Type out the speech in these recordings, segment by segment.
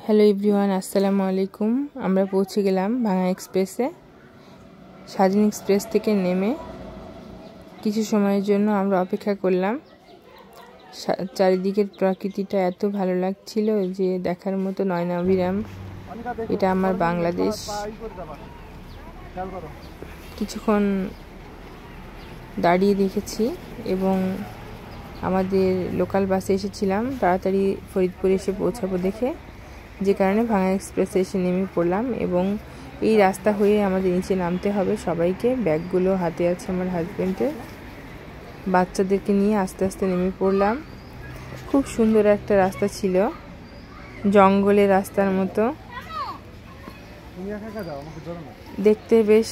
Hello everyone, আসসালামু আলাইকুম। আমরা পৌঁছে গেলাম ভাঙা এক্সপ্রেসে। স্বাধীন এক্সপ্রেস থেকে নেমে কিছু সময়ের জন্য আমরা অপেক্ষা করলাম। চারিদিকের প্রকৃতিটা এত ভালো লাগছিল যে দেখার মতো নয়নাভিরাম। এটা আমার বাংলাদেশ। কিছুক্ষণ দাঁড়িয়ে দেখেছি এবং আমাদের লোকাল বাসে এসেছিলাম, তাড়াতাড়ি ফরিদপুরে এসে পৌঁছাবো দেখে, যে কারণে ভাঙা এক্সপ্রেসে এসে নেমে পড়লাম। এবং এই রাস্তা হয়ে আমাদের নিচে নামতে হবে সবাইকে। ব্যাগগুলো হাতে আছে আমার হাজব্যান্ডের। বাচ্চাদেরকে নিয়ে আস্তে আস্তে নেমে পড়লাম। খুব সুন্দর একটা রাস্তা ছিল, জঙ্গলের রাস্তার মতো। দেখতে বেশ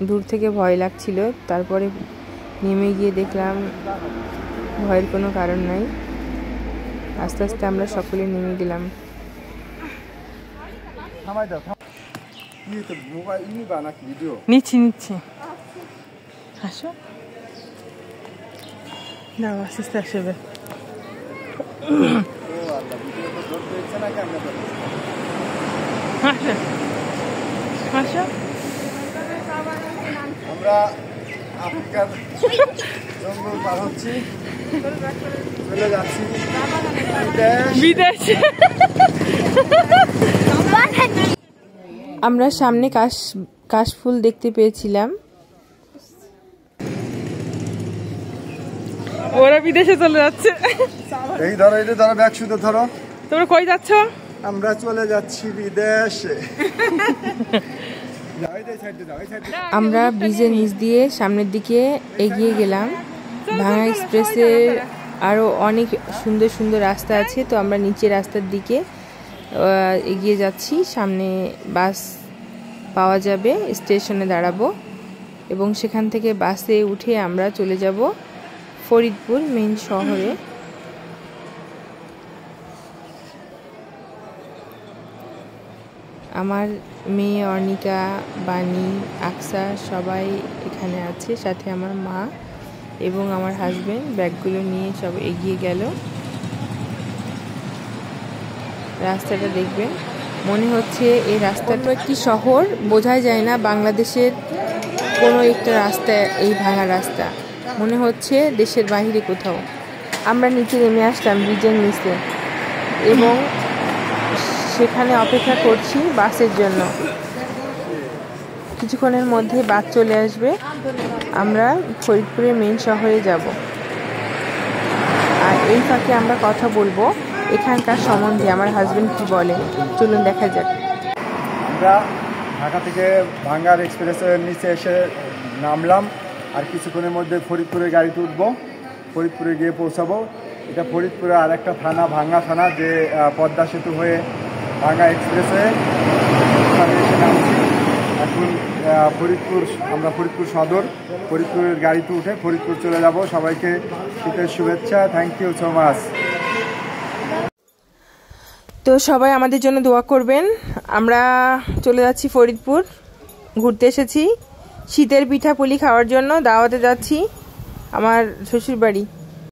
দূর থেকে ভয় লাগছিল, তারপরে নেমে গিয়ে দেখলাম ভয়ের কোনো কারণ নাই। আস্তে আস্তে আমরা সকলে নেমে গেলাম। নিচ্ছি আসো, দাও আস্তে আস্তে আসবে। আসো, আমরা আফ্রিকার জঙ্গল পার হচ্ছি, চলে যাচ্ছি বিদেশে। আমরা সামনে কাশফুল দেখতে পেয়েছিলাম। ওরা বিদেশে চলে যাচ্ছে। এই ধরো, এটা ধরো, ব্যাগ শুধু ধরো। তোমরা কই যাচ্ছ? আমরা চলে যাচ্ছি বিদেশে। আমরা ব্রিজের নিচ দিয়ে সামনের দিকে এগিয়ে গেলাম। ভাঙা এক্সপ্রেসে আরও অনেক সুন্দর সুন্দর রাস্তা আছে, তো আমরা নিচের রাস্তার দিকে এগিয়ে যাচ্ছি। সামনে বাস পাওয়া যাবে, স্টেশনে দাঁড়াবো এবং সেখান থেকে বাসে উঠে আমরা চলে যাব ফরিদপুর মেইন শহরে। আমার মেয়ে অর্ণিকা, বাণী, আকসা সবাই এখানে আছে, সাথে আমার মা এবং আমার হাজবেন্ড। ব্যাগগুলো নিয়ে সব এগিয়ে গেল। রাস্তাটা দেখবেন, মনে হচ্ছে এই রাস্তাটা একটি শহর, বোঝাই যায় না বাংলাদেশের কোনো একটা রাস্তা। এই ভাঙা রাস্তা মনে হচ্ছে দেশের বাইরে কোথাও। আমরা নিচে নেমে আসলাম ব্রিজের নিচে এবং সেখানে অপেক্ষা করছি বাসের জন্য। কিছুক্ষণের মধ্যে বাস চলে আসবে, আমরা ফরিদপুরের মেইন শহরে যাব। আর এই ফাঁকে আমরা কথা বলবো এখানকার সম্বন্ধে, আমার হাজবেন্ড কি বলে, চলুন দেখা যাক। আমরা ঢাকা থেকে ভাঙ্গার এক্সপ্রেসের নিচে এসে নামলাম, আর কিছুক্ষণের মধ্যে ফরিদপুরের গাড়িতে উঠবো, ফরিদপুরে গিয়ে পৌঁছাবো। এটা ফরিদপুরে আর একটা থানা, ভাঙ্গা থানা, যে পদ্মা সেতু হয়ে ভাঙ্গা এক্সপ্রেসে এসে নামছি। এখন আমরা ফরিদপুর সদর, ফরিদপুরের গাড়িতে উঠে ফরিদপুর চলে যাব। সবাইকে শীতের শুভেচ্ছা। Thank you so much. তো সবাই আমাদের জন্য দোয়া করবেন। আমরা চলে যাচ্ছি ফরিদপুর, ঘুরতে এসেছি, শীতের পিঠাপুলি খাওয়ার জন্য। দাওয়াতে যাচ্ছি আমার শ্বশুর বাড়ি।